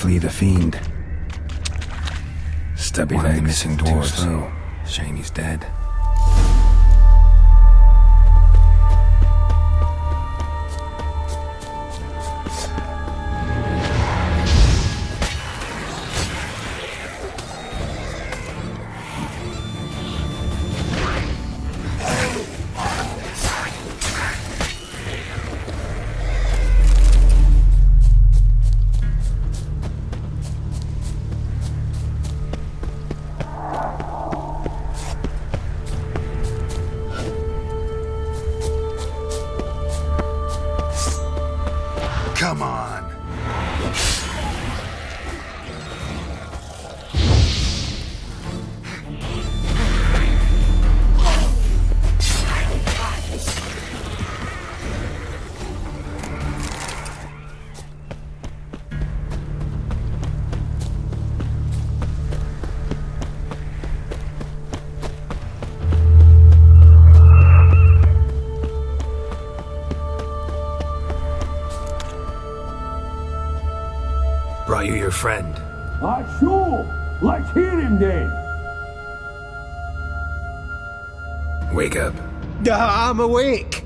Obviously the fiend. Stubby One of the legs, missing too dwarves. slow. Shame he's dead. Come on. Brought you your friend. Sure. Let's hear him then. Wake up. I'm awake.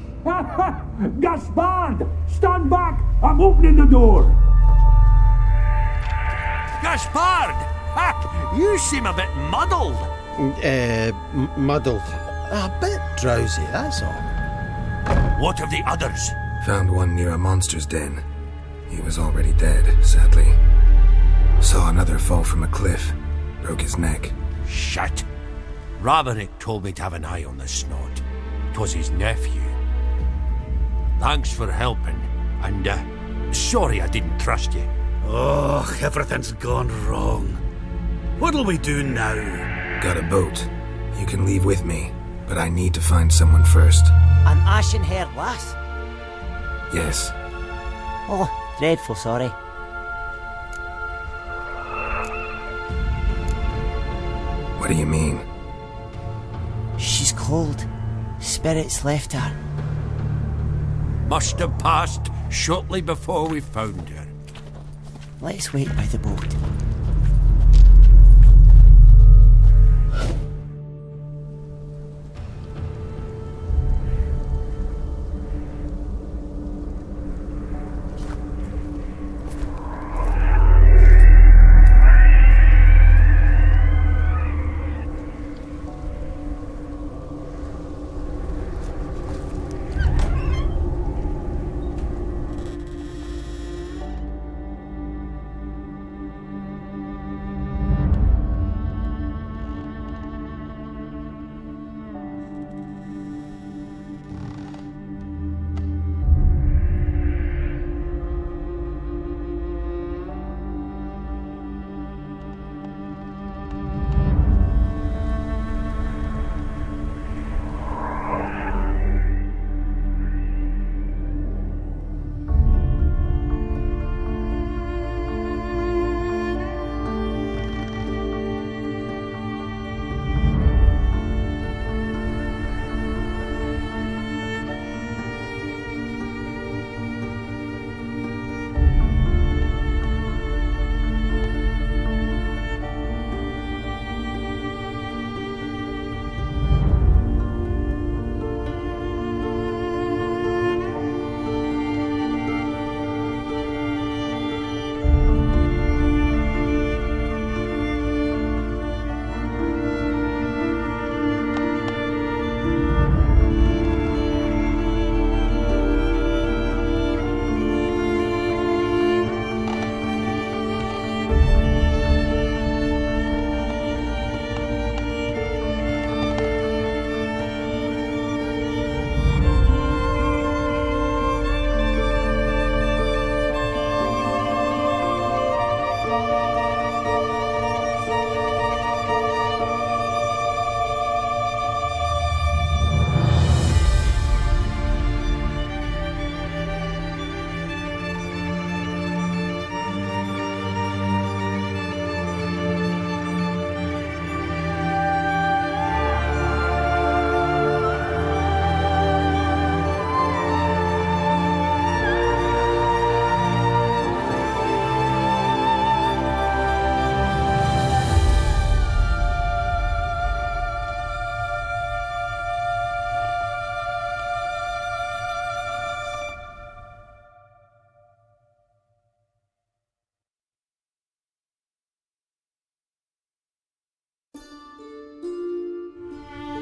Gaspard! Stand back! I'm opening the door! Gaspard! Ha! You seem a bit muddled. Muddled. A bit drowsy, that's all. What of the others? Found one near a monster's den. He was already dead, sadly. Saw another fall from a cliff. Broke his neck. Shit. Roderick told me to have an eye on the snot. 'Twas his nephew. Thanks for helping, and sorry I didn't trust you. Oh, everything's gone wrong. What'll we do now? Got a boat. You can leave with me, but I need to find someone first. An ashen-haired lass? Yes. Oh, dreadful sorry. What do you mean? She's cold. Spirits left her. Must have passed shortly before we found her. Let's wait by the boat.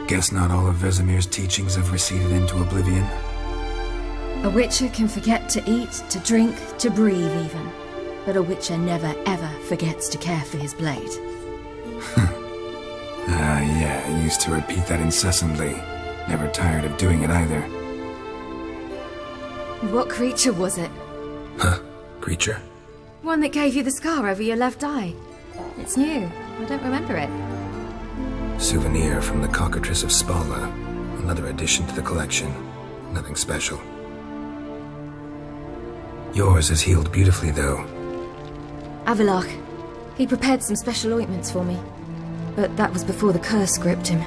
Guess not all of Vesemir's teachings have receded into oblivion. A witcher can forget to eat, to drink, to breathe even. But a witcher never ever forgets to care for his blade. Yeah, I used to repeat that incessantly. Never tired of doing it either. What creature was it? Huh? Creature? One that gave you the scar over your left eye. It's new. I don't remember it. Souvenir from the Cockatrice of Spala. Another addition to the collection. Nothing special. Yours is healed beautifully, though. Avalok. He prepared some special ointments for me. But that was before the curse gripped him.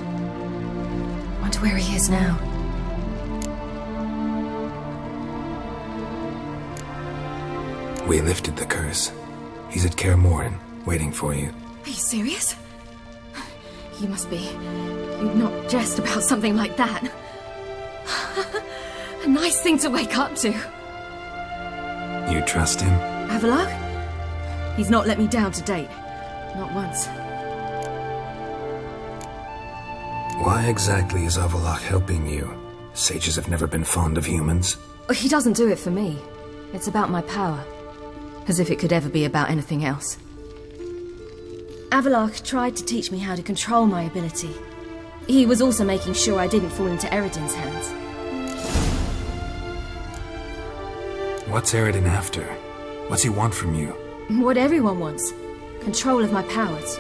Wonder where he is now. We lifted the curse. He's at Kaer Morhen, waiting for you. Are you serious? You must be. You'd not jest about something like that. A nice thing to wake up to. You trust him? Avalok? He's not let me down to date. Not once. Why exactly is Avalok helping you? Sages have never been fond of humans. He doesn't do it for me. It's about my power. As if it could ever be about anything else. Avalok tried to teach me how to control my ability. He was also making sure I didn't fall into Eredin's hands. What's Eredin after? What's he want from you? What everyone wants. Control of my powers.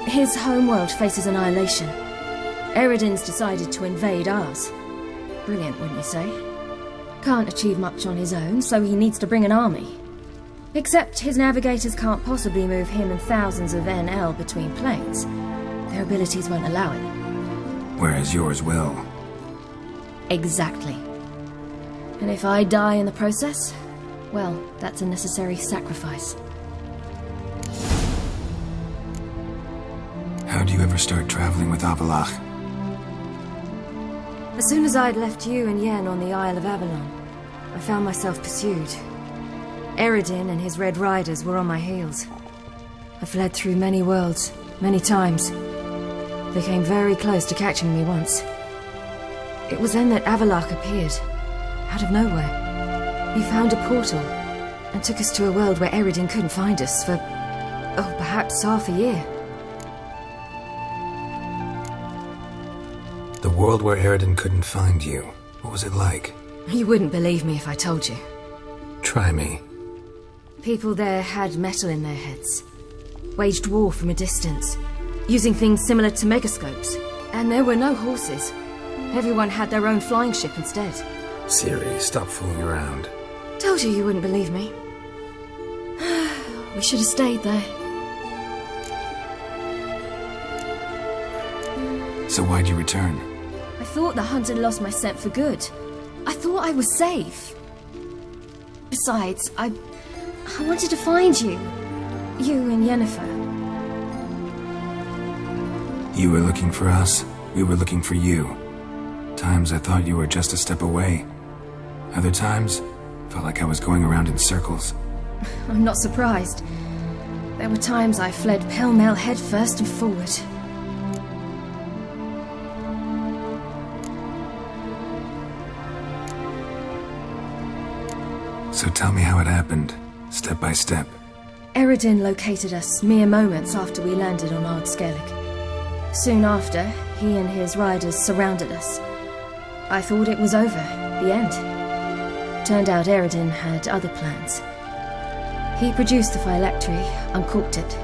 His homeworld faces annihilation. Eredin's decided to invade ours. Brilliant, wouldn't you say? Can't achieve much on his own, so he needs to bring an army. Except his navigators can't possibly move him and thousands of NL between planes. Their abilities won't allow it. Whereas yours will. Exactly. And if I die in the process, well, that's a necessary sacrifice. How'd you ever start traveling with Avalok? As soon as I'd left you and Yen on the Isle of Avalon, I found myself pursued. Eredin and his Red Riders were on my heels. I fled through many worlds, many times. They came very close to catching me once. It was then that Avalok appeared, out of nowhere. He found a portal, and took us to a world where Eredin couldn't find us for, perhaps half a year. The world where Eredin couldn't find you. What was it like? You wouldn't believe me if I told you. Try me. People there had metal in their heads. Waged war from a distance, using things similar to megascopes. And there were no horses. Everyone had their own flying ship instead. Ciri, stop fooling around. Told you wouldn't believe me. We should have stayed there. So why'd you return? I thought the hunt had lost my scent for good. I thought I was safe. Besides, I wanted to find you. You and Yennefer. You were looking for us, we were looking for you. Times I thought you were just a step away. Other times, felt like I was going around in circles. I'm not surprised. There were times I fled pell-mell headfirst and forward. So tell me how it happened, step by step. Eredin located us mere moments after we landed on Ard Skellig. Soon after, he and his riders surrounded us. I thought it was over, the end. Turned out Eredin had other plans. He produced the phylactery, uncorked it.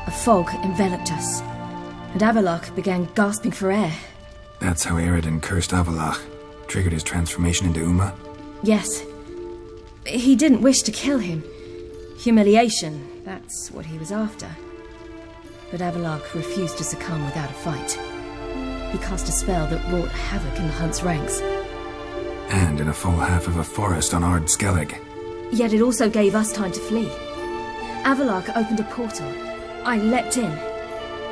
A fog enveloped us, and Avalok began gasping for air. That's how Eredin cursed Avalok, triggered his transformation into Uma? Yes. He didn't wish to kill him. Humiliation, that's what he was after. But Avalok refused to succumb without a fight. He cast a spell that wrought havoc in the hunt's ranks. And in a full half of a forest on Ard Skellig. Yet it also gave us time to flee. Avalok opened a portal. I leapt in.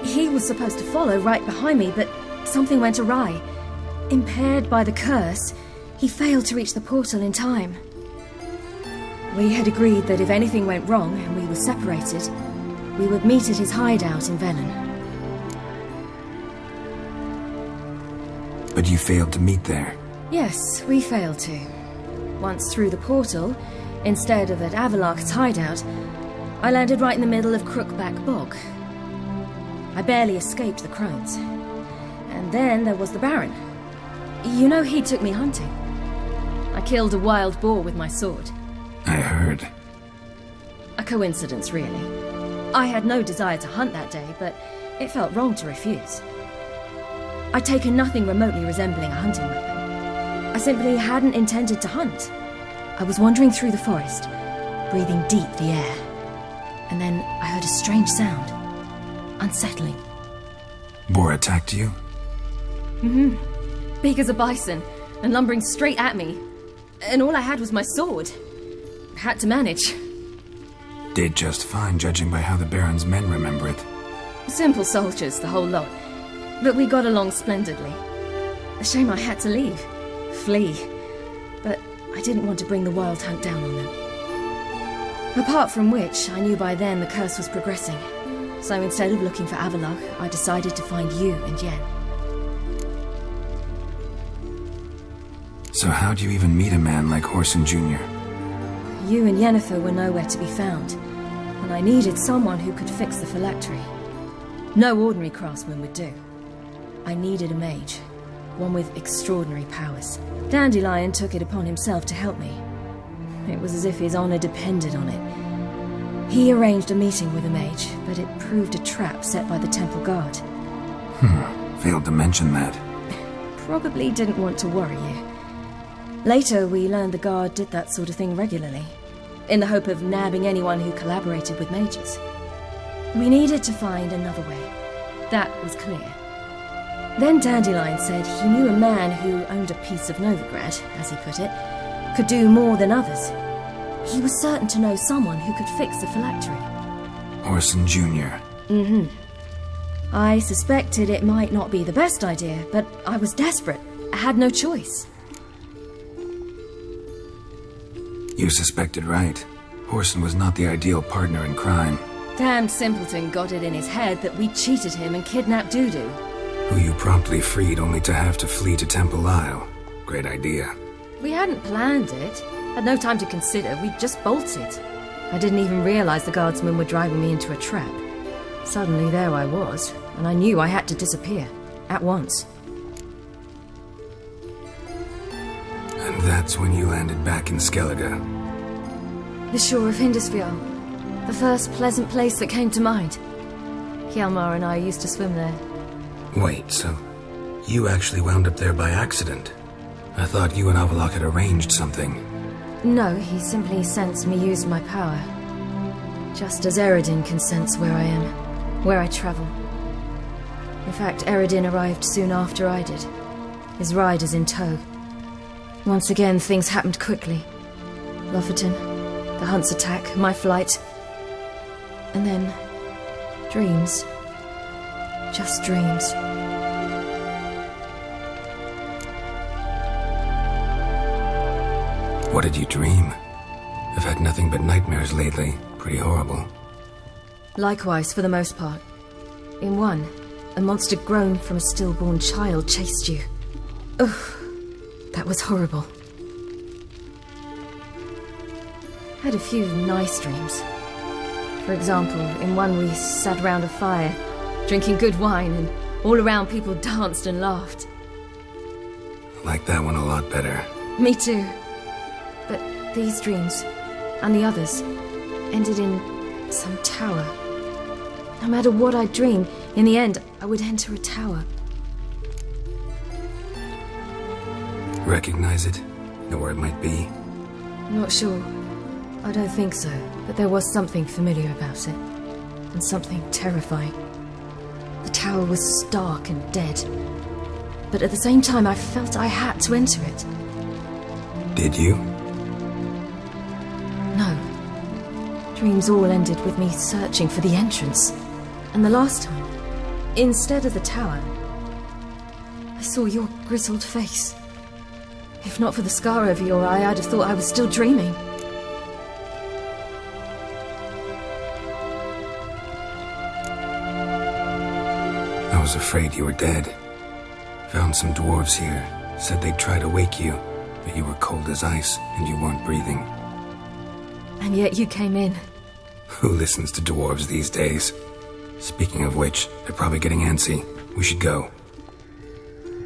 He was supposed to follow right behind me, but something went awry. Impaired by the curse, he failed to reach the portal in time. We had agreed that if anything went wrong and we were separated, we would meet at his hideout in Velen. But you failed to meet there. Yes, we failed to. Once through the portal, instead of at Avalok's hideout, I landed right in the middle of Crookback Bog. I barely escaped the crones. And then there was the Baron. You know, he took me hunting. I killed a wild boar with my sword. I heard. A coincidence, really. I had no desire to hunt that day, but it felt wrong to refuse. I'd taken nothing remotely resembling a hunting weapon. I simply hadn't intended to hunt. I was wandering through the forest, breathing deep the air. And then I heard a strange sound. Unsettling. Boar attacked you? Big as a bison, and lumbering straight at me. And all I had was my sword. Had to manage. Did just fine, judging by how the Baron's men remember it. Simple soldiers, the whole lot. But we got along splendidly. A shame I had to leave. Flee. But I didn't want to bring the wild hunt down on them. Apart from which, I knew by then the curse was progressing. So instead of looking for Avalok, I decided to find you and Yen. So how'd you even meet a man like Horson Jr.? You and Yennefer were nowhere to be found, and I needed someone who could fix the phylactery. No ordinary craftsman would do. I needed a mage, one with extraordinary powers. Dandelion took it upon himself to help me. It was as if his honor depended on it. He arranged a meeting with a mage, but it proved a trap set by the temple guard. Failed to mention that. Probably didn't want to worry you. Later, we learned the guard did that sort of thing regularly, in the hope of nabbing anyone who collaborated with mages. We needed to find another way. That was clear. Then Dandelion said he knew a man who owned a piece of Novigrad, as he put it, could do more than others. He was certain to know someone who could fix the phylactery. Horson Jr. I suspected it might not be the best idea, but I was desperate. I had no choice. You suspected right. Horson was not the ideal partner in crime. Damned simpleton got it in his head that we cheated him and kidnapped Dudu. Who you promptly freed only to have to flee to Temple Isle. Great idea. We hadn't planned it. Had no time to consider. We just bolted. I didn't even realize the guardsmen were driving me into a trap. Suddenly there I was, and I knew I had to disappear. At once. And that's when you landed back in Skellige. The shore of Hindisfjall. The first pleasant place that came to mind. Hjalmar and I used to swim there. Wait, so you actually wound up there by accident? I thought you and Avalok had arranged something. No, he simply sensed me use my power. Just as Eredin can sense where I am, where I travel. In fact, Eredin arrived soon after I did. His riders in tow. Once again, things happened quickly. Lofoten, the hunt's attack, my flight. And then, dreams. Just dreams. What did you dream? I've had nothing but nightmares lately. Pretty horrible. Likewise, for the most part. In one, a monster grown from a stillborn child chased you. Ugh, that was horrible. Had a few nice dreams. For example, in one we sat around a fire, drinking good wine, and all around people danced and laughed. Like that one a lot better. Me too. But these dreams, and the others, ended in some tower. No matter what I dreamed, in the end, I would enter a tower. Recognize it? Know where it might be? Not sure. I don't think so, but there was something familiar about it. And something terrifying. The tower was stark and dead. But at the same time, I felt I had to enter it. Did you? No. Dreams all ended with me searching for the entrance. And the last time, instead of the tower, I saw your grizzled face. If not for the scar over your eye, I'd have thought I was still dreaming. I was afraid you were dead. Found some dwarves here. Said they'd try to wake you, but you were cold as ice and you weren't breathing. And yet you came in. Who listens to dwarves these days? Speaking of which, they're probably getting antsy. We should go.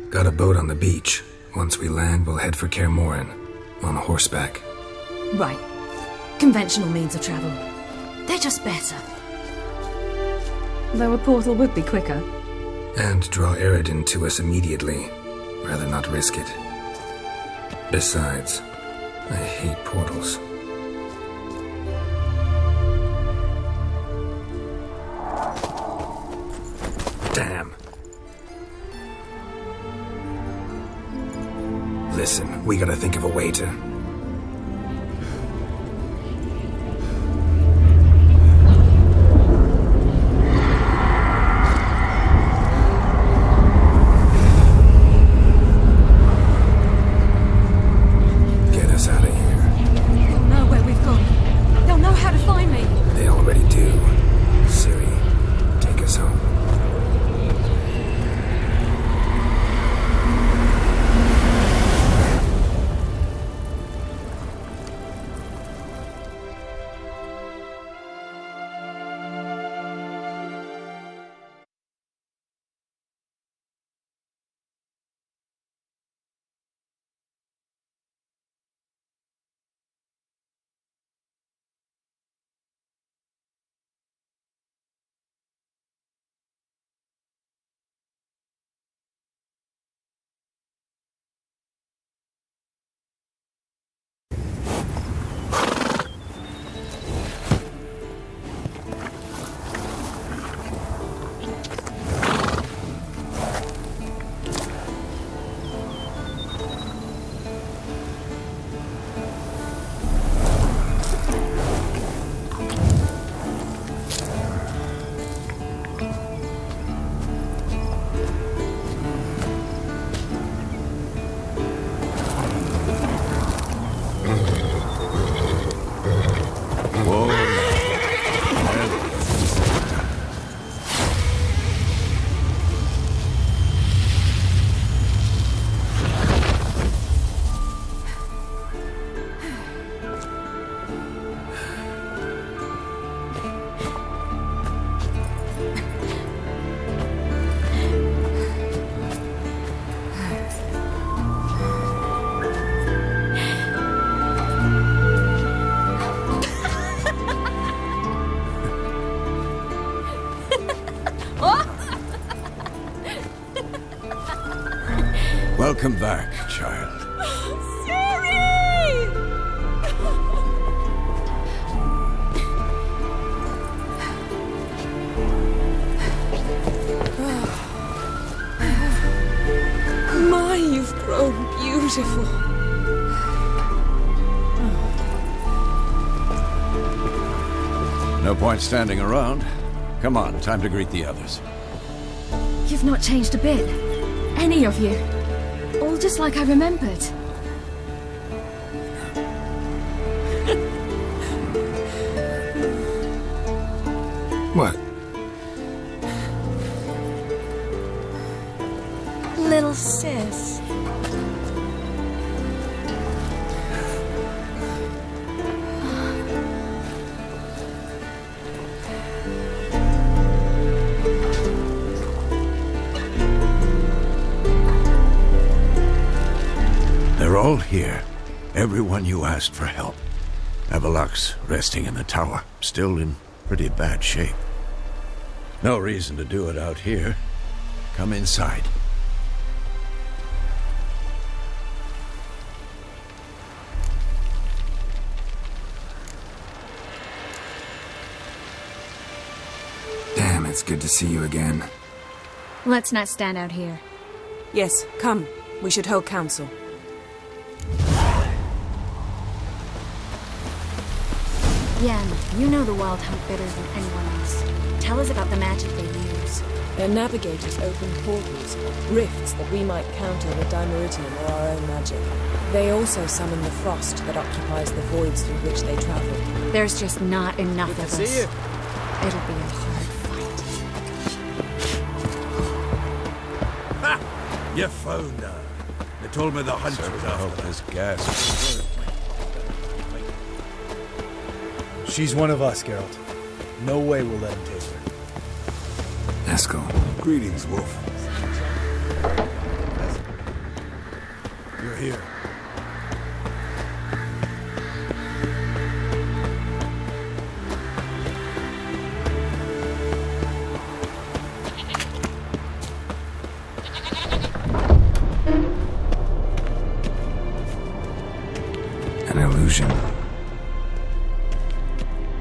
Got a boat on the beach. Once we land, we'll head for Kaer on horseback. Right. Conventional means of travel. They're just better. Though a portal would be quicker. And draw Eredin to us immediately. Rather not risk it. Besides, I hate portals. Damn. Listen, we gotta think of a way to... get us out of here. They'll know where we've gone. They'll know how to find me. They already do. Ciri, take us home. Welcome back, child. Ciri! My, you've grown beautiful. No point standing around. Come on, time to greet the others. You've not changed a bit. Any of you. All just like I remembered. What? Little sis. They're all here. Everyone you asked for help. Avalok's resting in the tower, still in pretty bad shape. No reason to do it out here. Come inside. Damn, it's good to see you again. Let's not stand out here. Yes, come. We should hold council. Yen, you know the Wild Hunt better than anyone else. Tell us about the magic they use. Their navigators open portals, rifts that we might counter with Dimeridium or our own magic. They also summon the frost that occupies the voids through which they travel. There's just not enough of us. See you. It'll be a hard fight. You found her. They told me the hunt was after this gas. She's one of us, Geralt. No way we'll let him take her. Eskel. Greetings, Wolf. You're here. An illusion.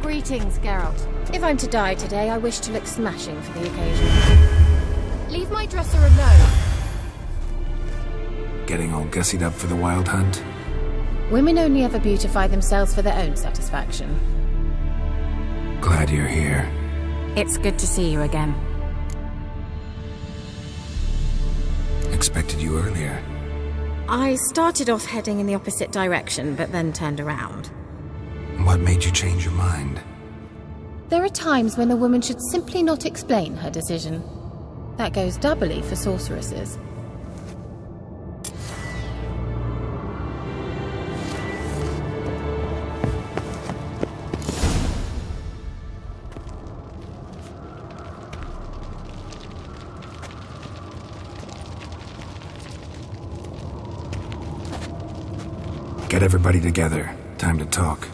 Greetings, Geralt. If I'm to die today, I wish to look smashing for the occasion. Leave my dresser alone. Getting all gussied up for the wild hunt? Women only ever beautify themselves for their own satisfaction. Glad you're here. It's good to see you again. Expected you earlier. I started off heading in the opposite direction, but then turned around. What made you change your mind? There are times when a woman should simply not explain her decision. That goes doubly for sorceresses. Get everybody together. Time to talk.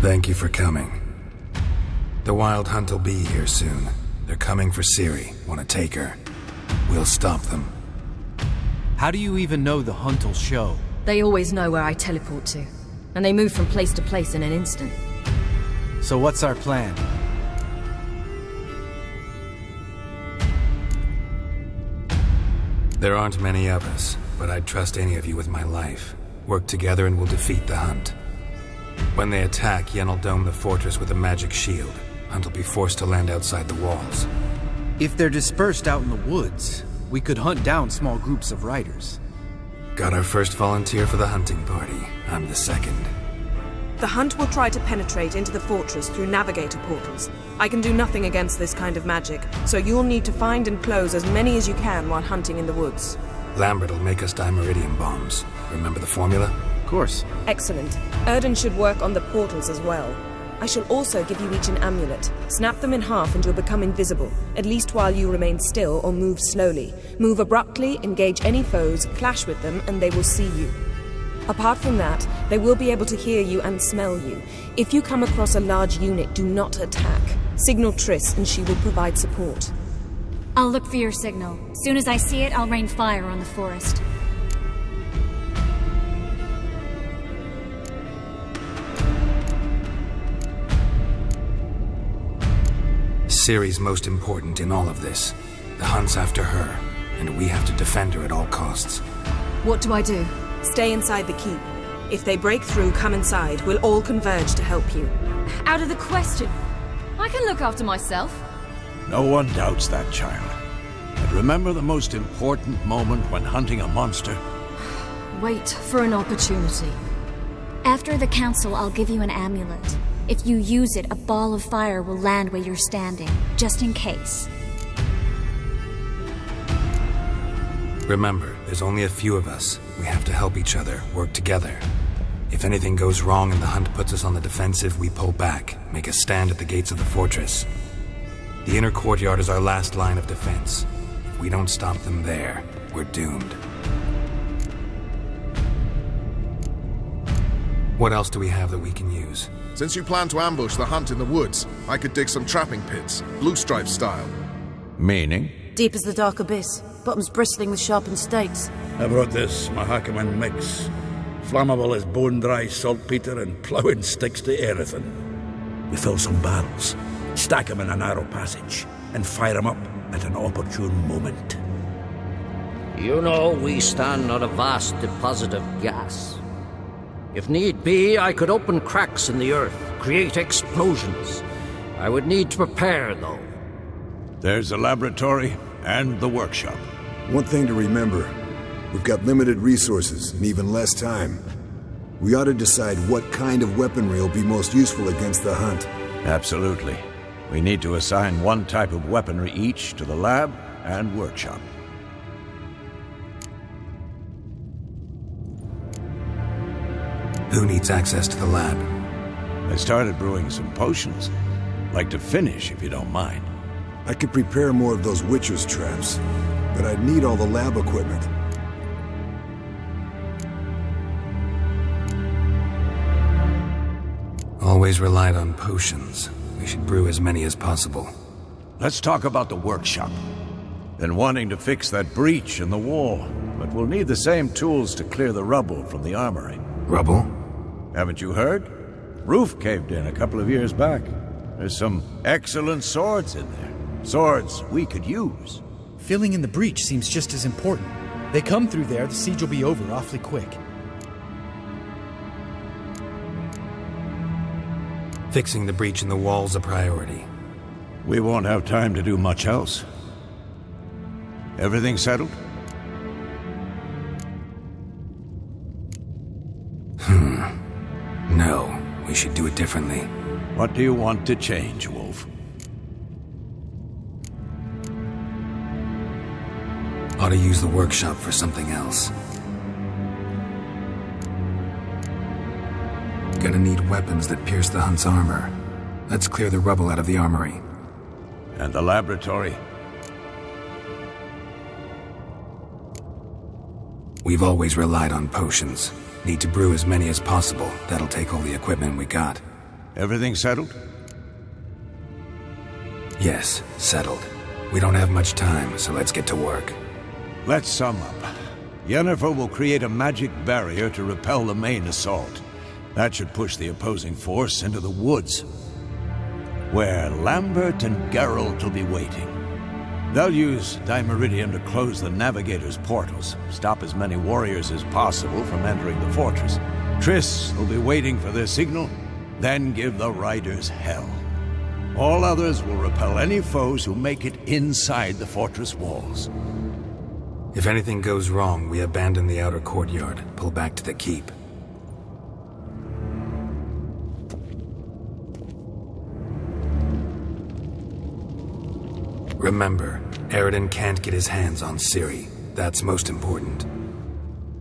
Thank you for coming. The Wild Hunt will be here soon. They're coming for Ciri. Want to take her? We'll stop them. How do you even know the hunt will show? They always know where I teleport to. And they move from place to place in an instant. So what's our plan? There aren't many of us, but I'd trust any of you with my life. Work together and we'll defeat the Hunt. When they attack, Yen will dome the fortress with a magic shield. Hunt will be forced to land outside the walls. If they're dispersed out in the woods, we could hunt down small groups of riders. Got our first volunteer for the hunting party. I'm the second. The Hunt will try to penetrate into the fortress through navigator portals. I can do nothing against this kind of magic, so you'll need to find and close as many as you can while hunting in the woods. Lambert will make us dimeridium bombs. Remember the formula? Of course. Excellent. Erden should work on the portals as well. I shall also give you each an amulet. Snap them in half and you'll become invisible, at least while you remain still or move slowly. Move abruptly, engage any foes, clash with them, and they will see you. Apart from that, they will be able to hear you and smell you. If you come across a large unit, do not attack. Signal Triss and she will provide support. I'll look for your signal. Soon as I see it, I'll rain fire on the forest. Ciri's most important in all of this. The Hunt's after her, and we have to defend her at all costs. What do I do? Stay inside the keep. If they break through, come inside. We'll all converge to help you. Out of the question. I can look after myself. No one doubts that, child. But remember the most important moment when hunting a monster? Wait for an opportunity. After the council, I'll give you an amulet. If you use it, a ball of fire will land where you're standing, just in case. Remember, there's only a few of us. We have to help each other, work together. If anything goes wrong and the Hunt puts us on the defensive, we pull back, make a stand at the gates of the fortress. The inner courtyard is our last line of defense. If we don't stop them there, we're doomed. What else do we have that we can use? Since you plan to ambush the Hunt in the woods, I could dig some trapping pits, blue stripe style. Meaning? Deep as the dark abyss, bottoms bristling with sharpened stakes. I brought this Mahakaman mix. Flammable as bone-dry saltpeter and ploughing sticks to everything. We fill some barrels, stack them in a narrow passage, and fire them up at an opportune moment. You know, we stand on a vast deposit of gas. If need be, I could open cracks in the earth, create explosions. I would need to prepare, though. There's the laboratory and the workshop. One thing to remember, we've got limited resources and even less time. We ought to decide what kind of weaponry will be most useful against the hunt. Absolutely. We need to assign one type of weaponry each to the lab and workshop. Who needs access to the lab? I started brewing some potions. Like to finish, if you don't mind. I could prepare more of those Witcher's traps, but I'd need all the lab equipment. Always relied on potions. We should brew as many as possible. Let's talk about the workshop. Been wanting to fix that breach in the wall, but we'll need the same tools to clear the rubble from the armory. Rubble? Haven't you heard? Roof caved in a couple of years back. There's some excellent swords in there. Swords we could use. Filling in the breach seems just as important. They come through there, the siege will be over awfully quick. Fixing the breach in the wall's a priority. We won't have time to do much else. Everything settled? No, we should do it differently. What do you want to change, Wolf? Ought to use the workshop for something else. Gonna need weapons that pierce the hunt's armor. Let's clear the rubble out of the armory. And the laboratory? We've always relied on potions. Need to brew as many as possible. That'll take all the equipment we got. Everything settled? Yes, settled. We don't have much time, so let's get to work. Let's sum up. Yennefer will create a magic barrier to repel the main assault. That should push the opposing force into the woods, where Lambert and Geralt will be waiting. They'll use Dimeridium to close the Navigator's portals, stop as many warriors as possible from entering the fortress. Triss will be waiting for their signal, then give the riders hell. All others will repel any foes who make it inside the fortress walls. If anything goes wrong, we abandon the outer courtyard, pull back to the keep. Remember, Aridin can't get his hands on Ciri. That's most important.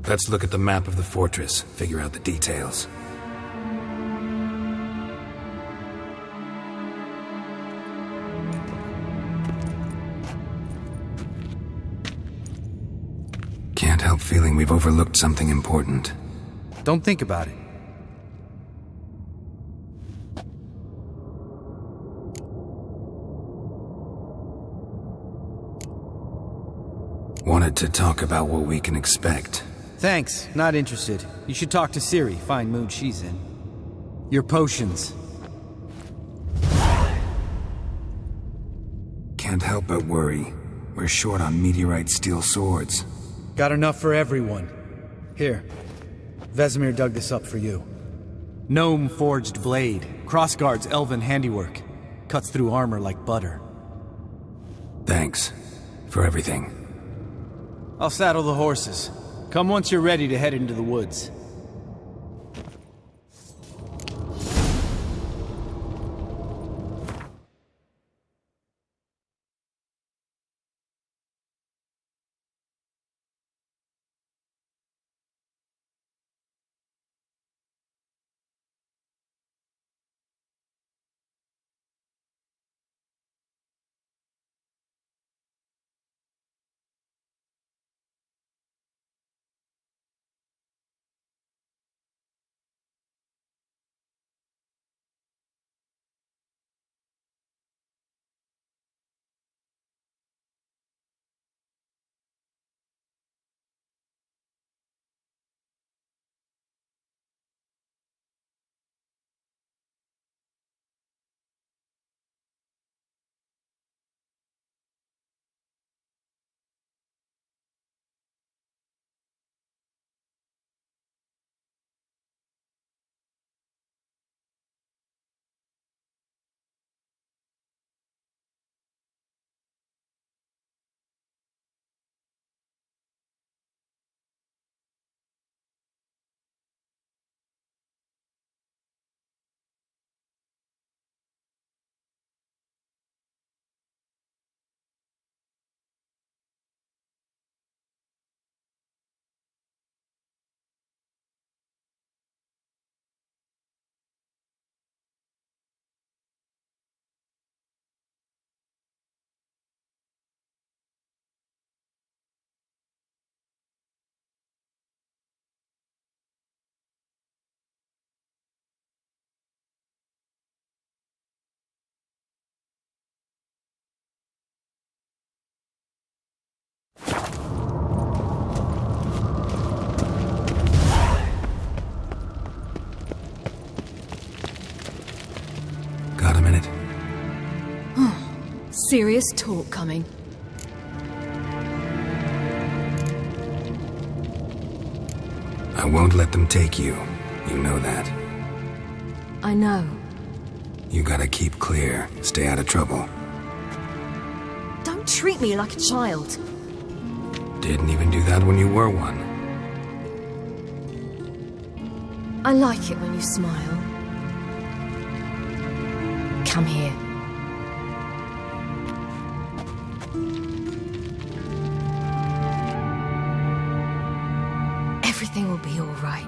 Let's look at the map of the fortress, figure out the details. Can't help feeling we've overlooked something important. Don't think about it. Wanted to talk about what we can expect. Thanks, not interested. You should talk to Ciri, fine mood she's in. Your potions. Can't help but worry. We're short on meteorite steel swords. Got enough for everyone. Here, Vesemir dug this up for you. Gnome forged blade. Crossguard's elven handiwork. Cuts through armor like butter. Thanks for everything. I'll saddle the horses. Come once you're ready to head into the woods. serious talk coming. I won't let them take you. You know that. I know. You gotta keep clear. Stay out of trouble. Don't treat me like a child. Didn't even do that when you were one. I like it when you smile. Come here. Everything will be all right.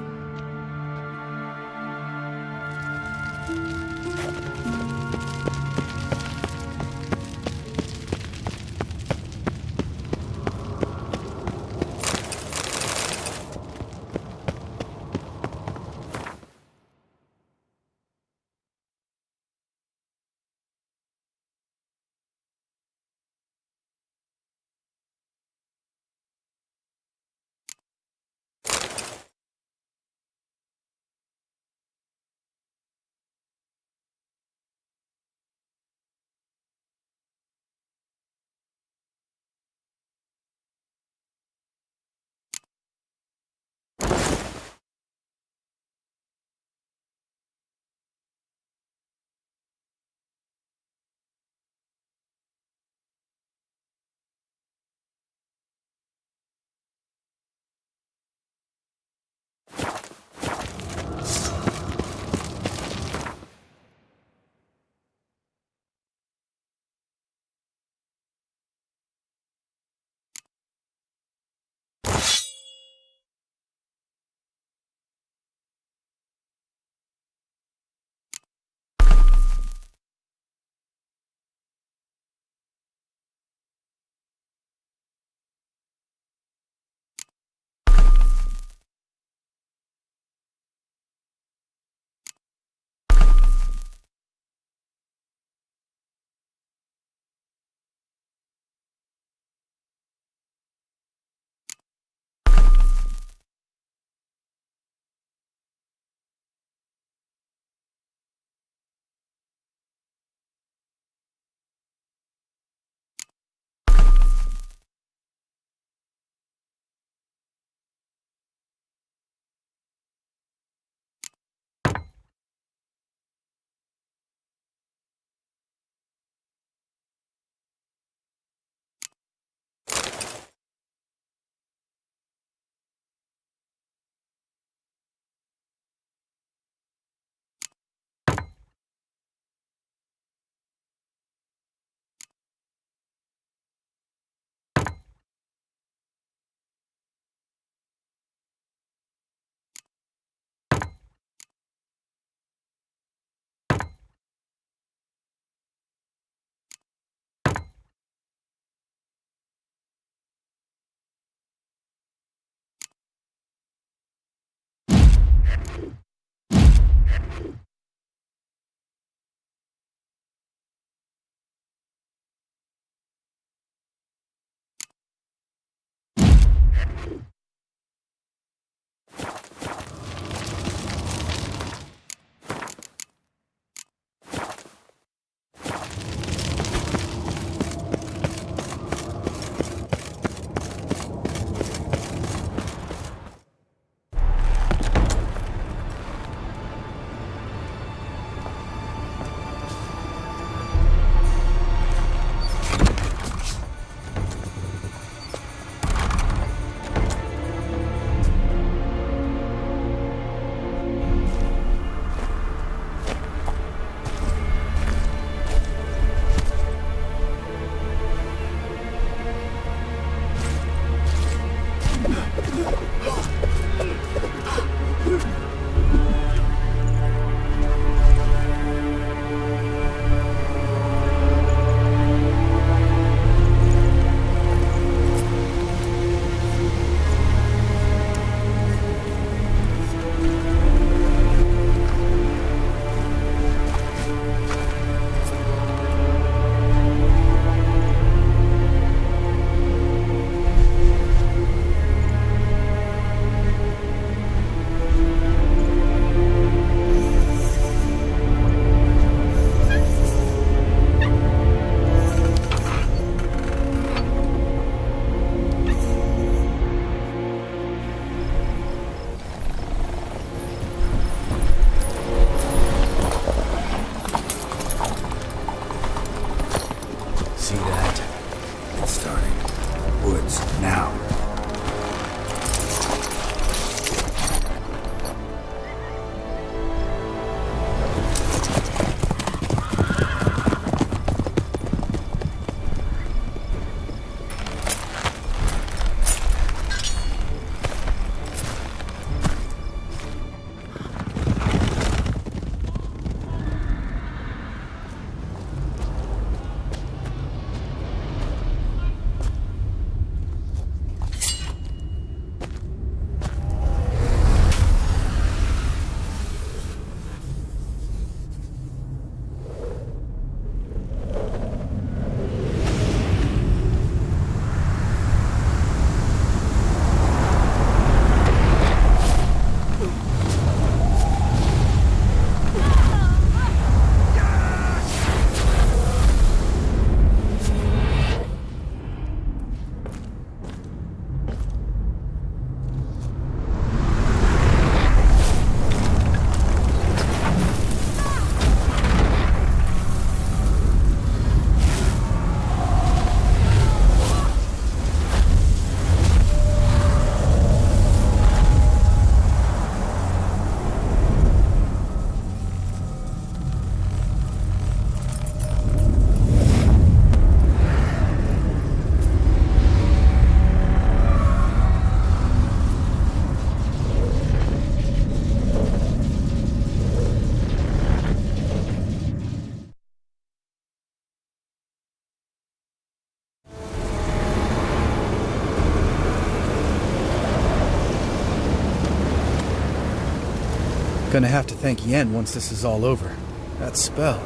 Gonna have to thank Yen once this is all over. That spell,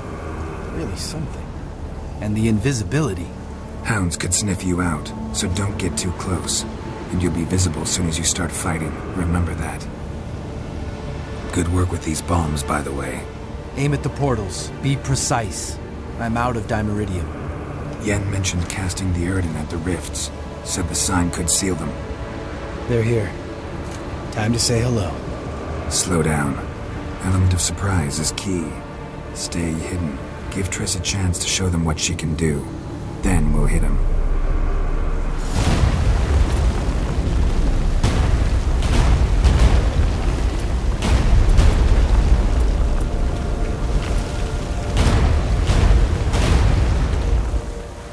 really something. And the invisibility. Hounds could sniff you out, so don't get too close. And you'll be visible as soon as you start fighting. Remember that. Good work with these bombs, by the way. Aim at the portals. Be precise. I'm out of dimeridium. Yen mentioned casting the Erden at the rifts. Said the sign could seal them. They're here. Time to say hello. Slow down. Element of surprise is key. Stay hidden. Give Triss a chance to show them what she can do. Then we'll hit him.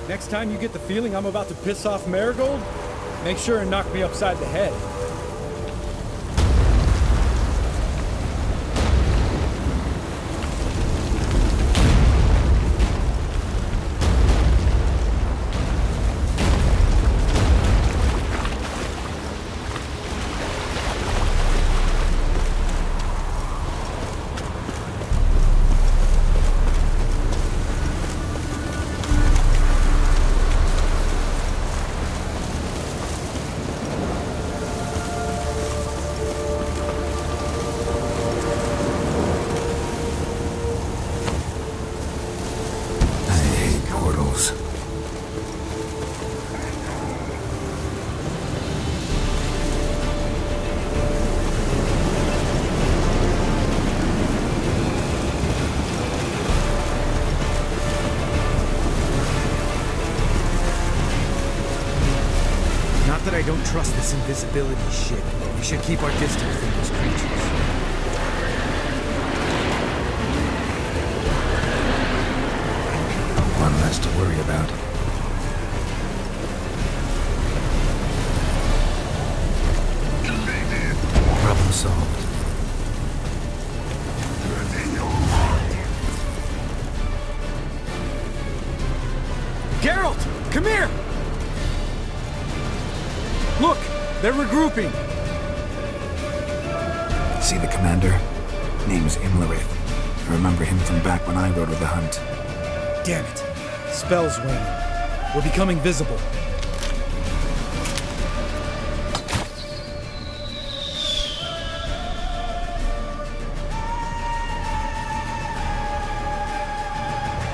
Next time you get the feeling I'm about to piss off Marigold, make sure and knock me upside the head. I don't trust this invisibility shit. We should keep our distance from those creatures. One less to worry about. Problem solved. Geralt! Come here! Look! They're regrouping! See the commander? Name's Imlerith. I remember him from back when I rode with the hunt. Damn it. Spell's waning. We're becoming visible.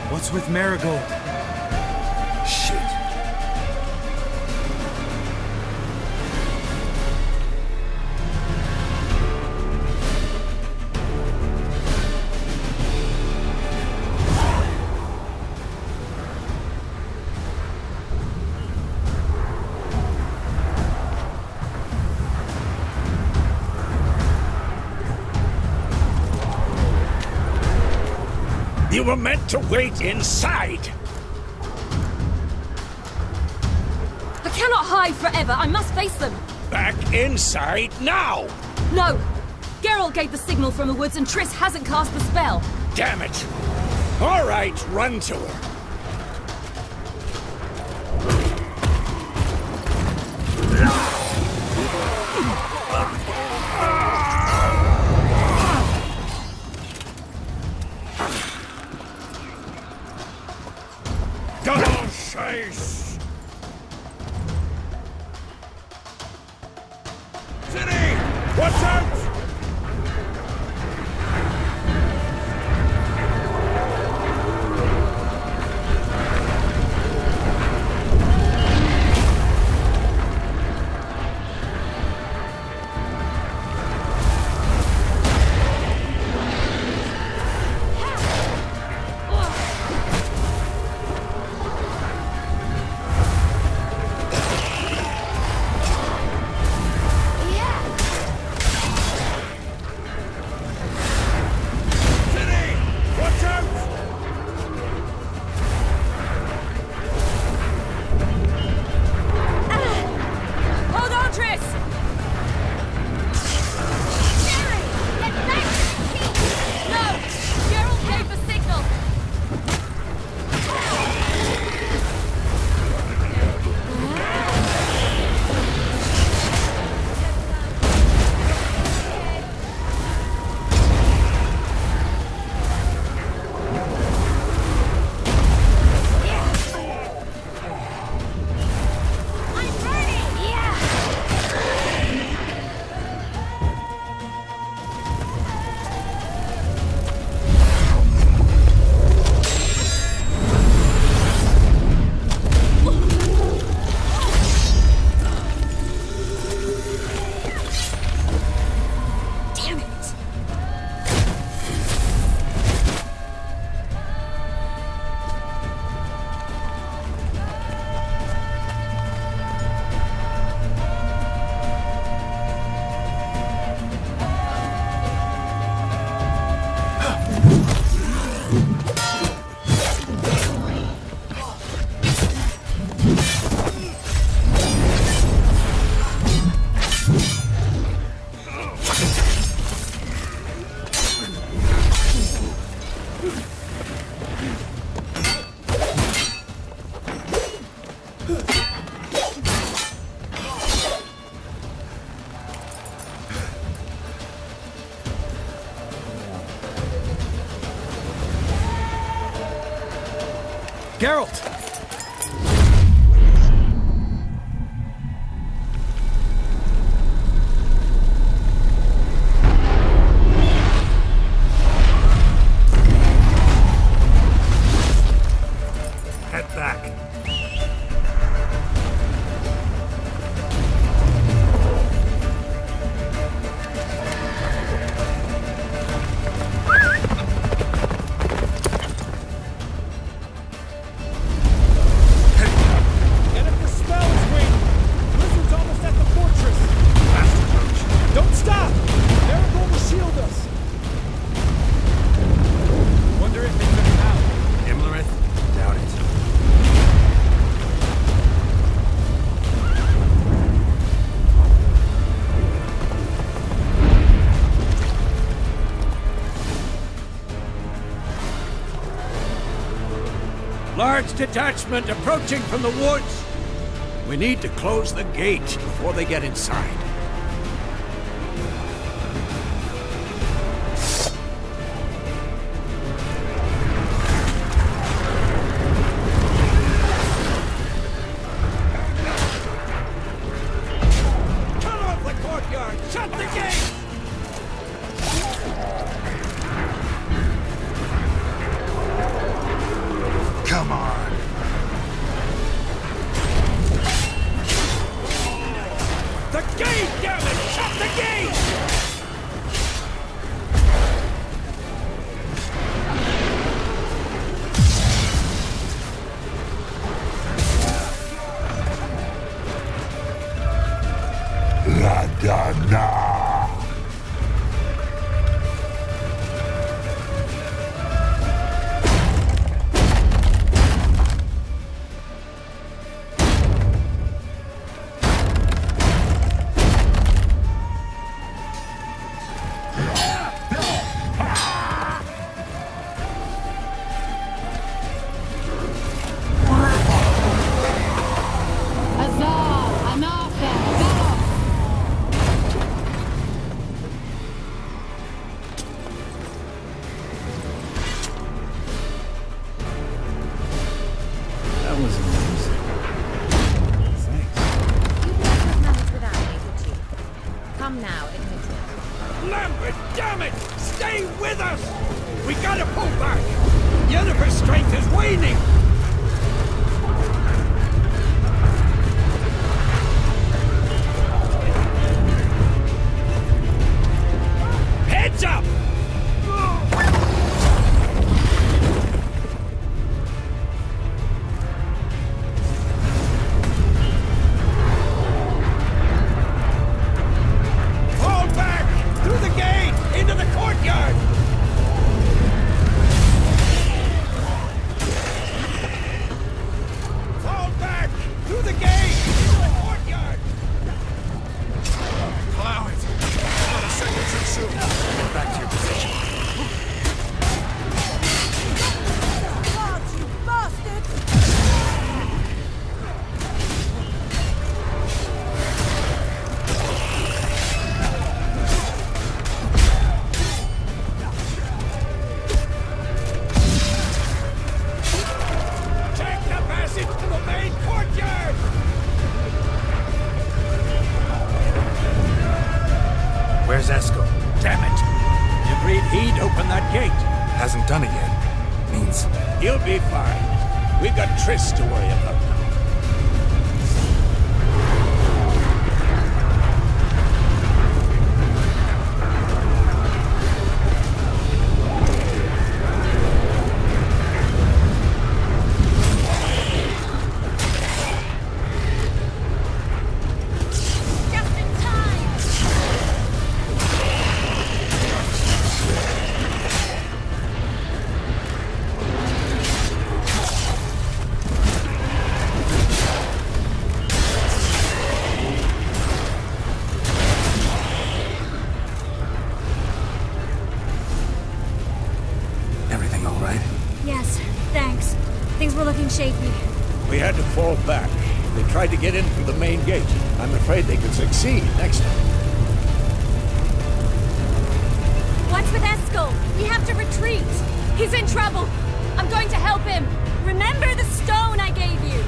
What's with Marigold? Shit. You were meant to wait inside! I cannot hide forever. I must face them. Back inside now! No! Geralt gave the signal from the woods and Triss hasn't cast the spell. Damn it! All right, run to her. Ciri! Watch out! Geralt! Head back. Get up the spell is waiting! Blizzard's almost at the fortress! Fast approach. Don't stop! Marigold will shield us! Wonder if they took him out. Imlerith? Doubt it. Large detachment approaching from the woods. We need to close the gate before they get inside. Cut off the courtyard! Shut the gate! Come on. The gate, damn it! Shut the gate! La Dana! Huzzah! Anafa! Battle! That was amazing. Thanks. You would have managed without me, would you? Come now, admit it. Lambert, damn it! Stay with us! We gotta pull back! Yennefer's strength is waning! Heads up! Fall back! Through the gate! Into the courtyard! Fall back! Through the gate! Into the courtyard! Allow it. Not a second too soon. Get back to your position. You bastard! Take the passage to the main courtyard! Where's Eskel? Damn it! You agreed he'd open that gate. Hasn't done it yet. Means He'll be fine. We've got Triss to worry about now. Just in time! everything all right? Yes, thanks. Things were looking shaky. We had to fall back. They tried to get in through the main gate. I'm afraid they could succeed next time. What's with Eskel? We have to retreat. He's in trouble. I'm going to help him. Remember the stone I gave you!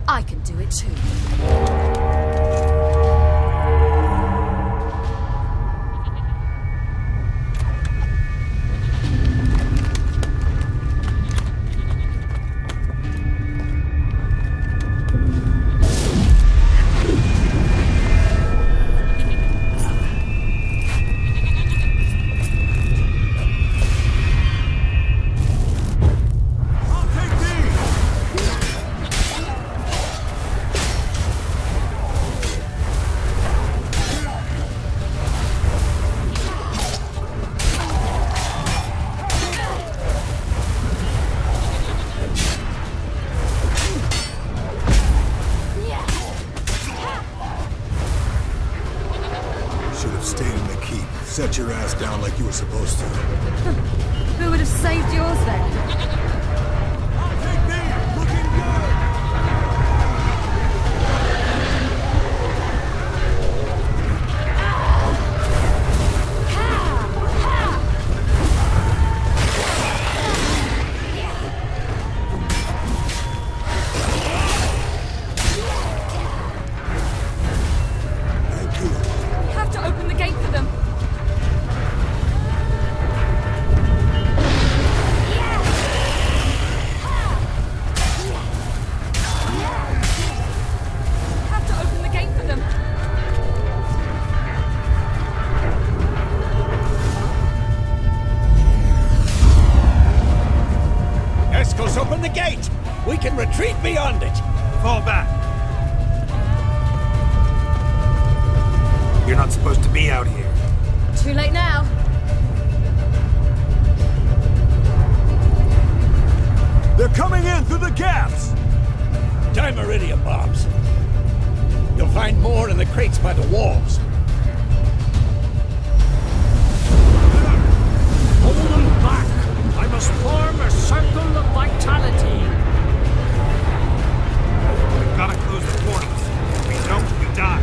I can do it too. Set your ass down like you were supposed to. Who would have saved yours then? I'll take these! Looking good! Thank you. We have to open the gate for them. Open the gate! We can retreat beyond it! Fall back. You're not supposed to be out here. Too late now. They're coming in through the gaps! Time iridium bombs. You'll find more in the crates by the walls. Hold them back! I must form a circle of vitality. We've got to close the portals. If we don't, we die.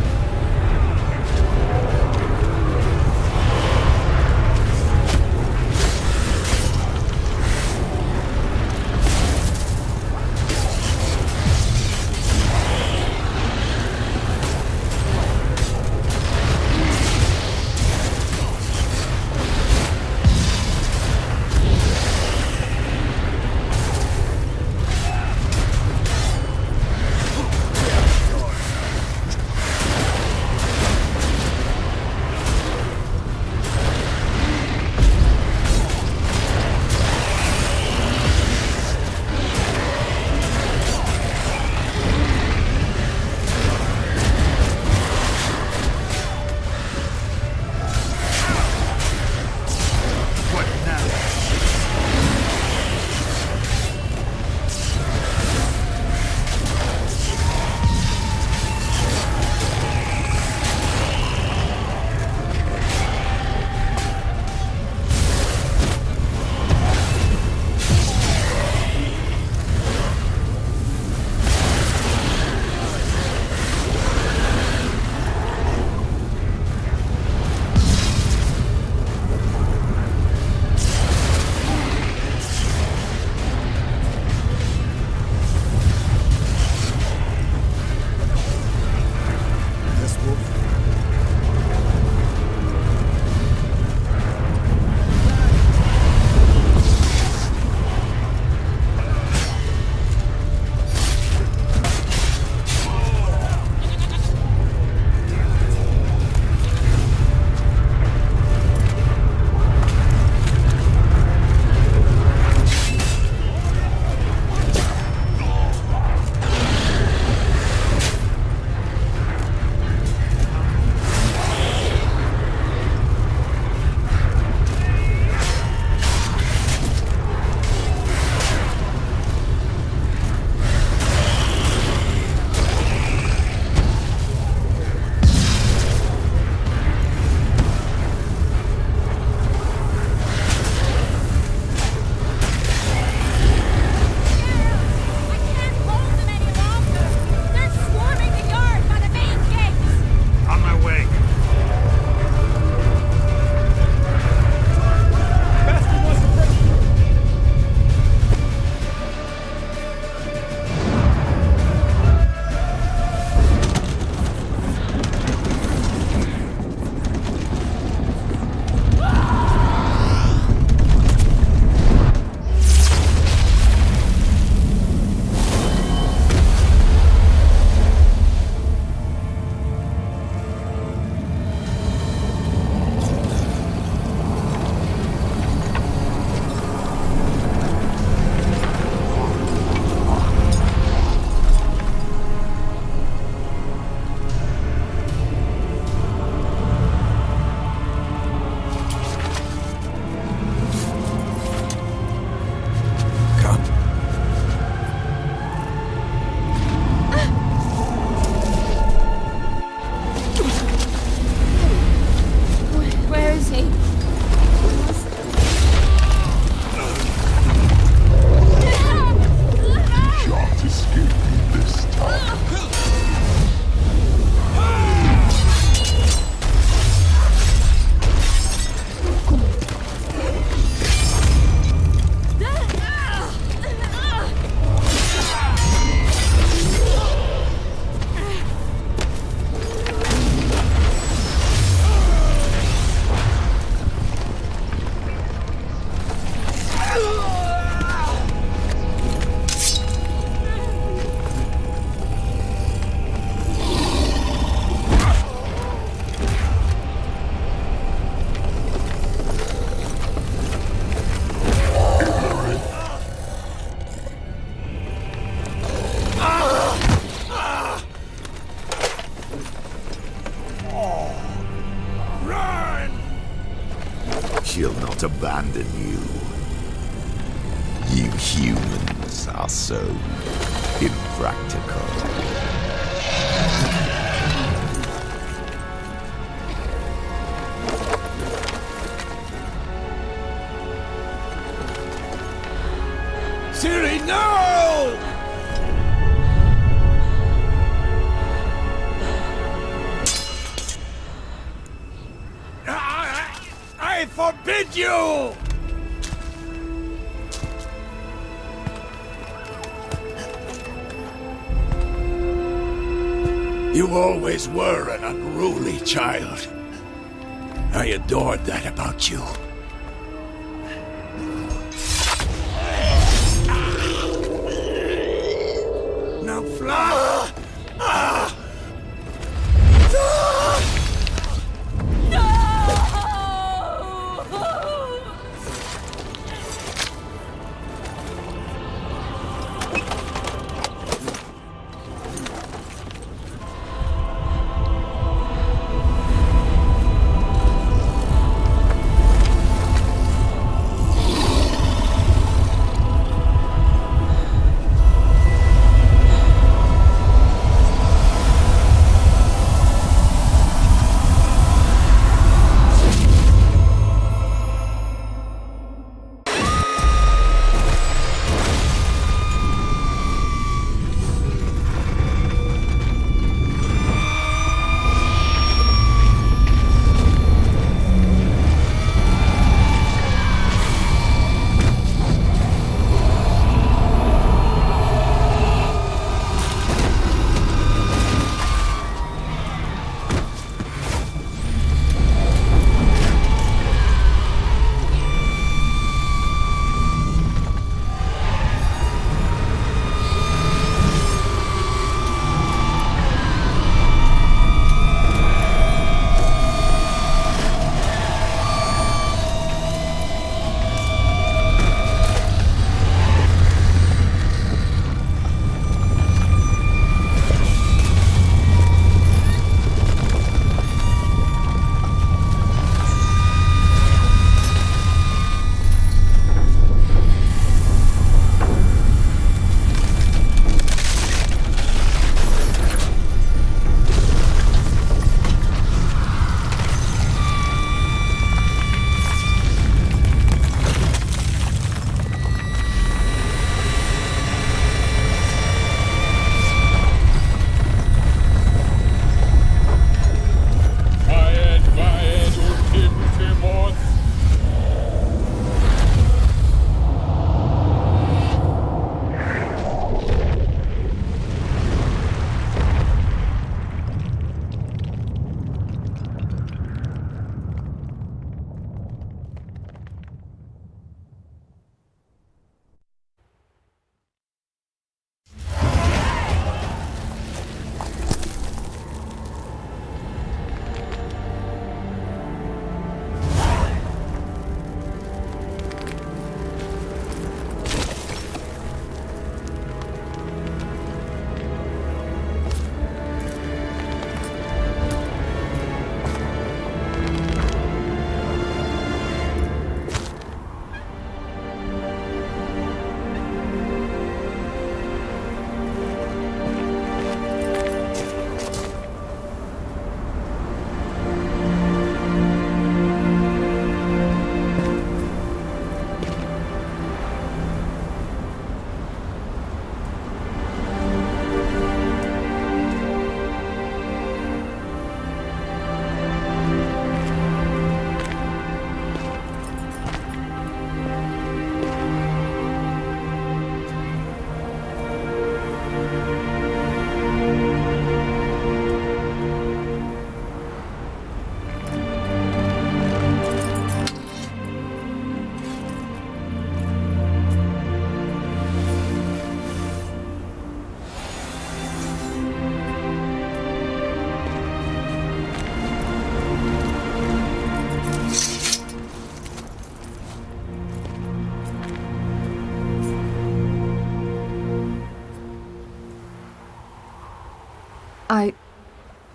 abandon you. You humans are so impractical. Ciri, no! I forbid you! You always were an unruly child. I adored that about you. Now fly!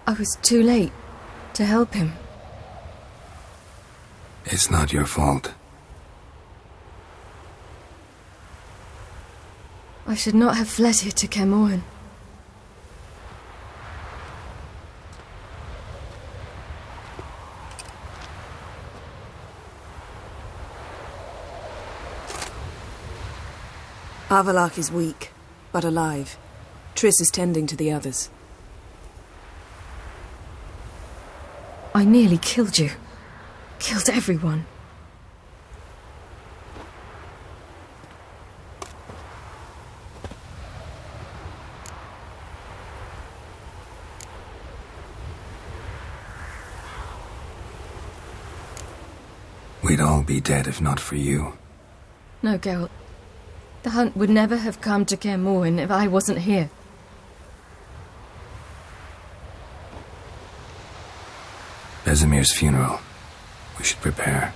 I was too late to help him. It's not your fault. I should not have fled here to Kaer Morhen. Avallac'h is weak, but alive. Triss is tending to the others. I nearly killed you. Killed everyone. We'd all be dead if not for you. No, Geralt. The hunt would never have come to Kaer Morhen if I wasn't here. Vesemir's funeral. We should prepare.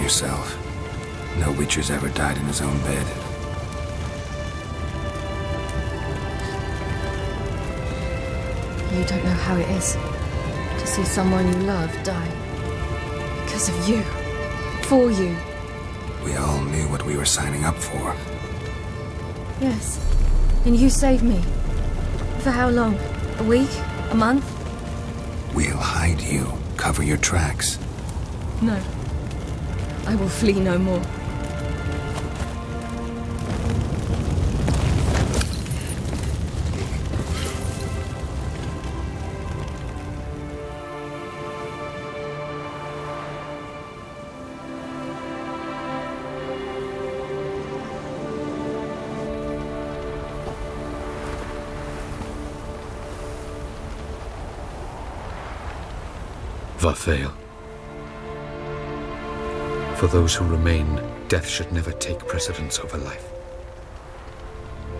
Yourself. No Witcher's ever died in his own bed. You don't know how it is to see someone you love die. Because of you. For you. We all knew what we were signing up for. Yes. And you saved me. For how long? A week? A month? We'll hide you. Cover your tracks. No. I will flee no more. Varthael. For those who remain, death should never take precedence over life.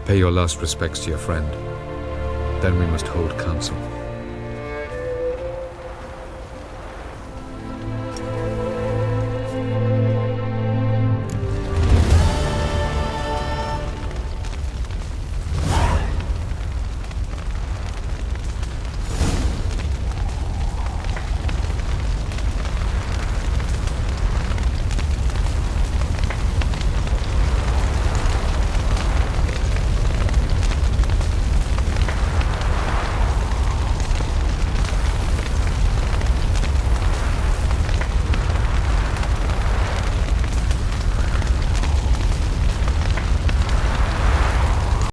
Pay your last respects to your friend. Then we must hold council.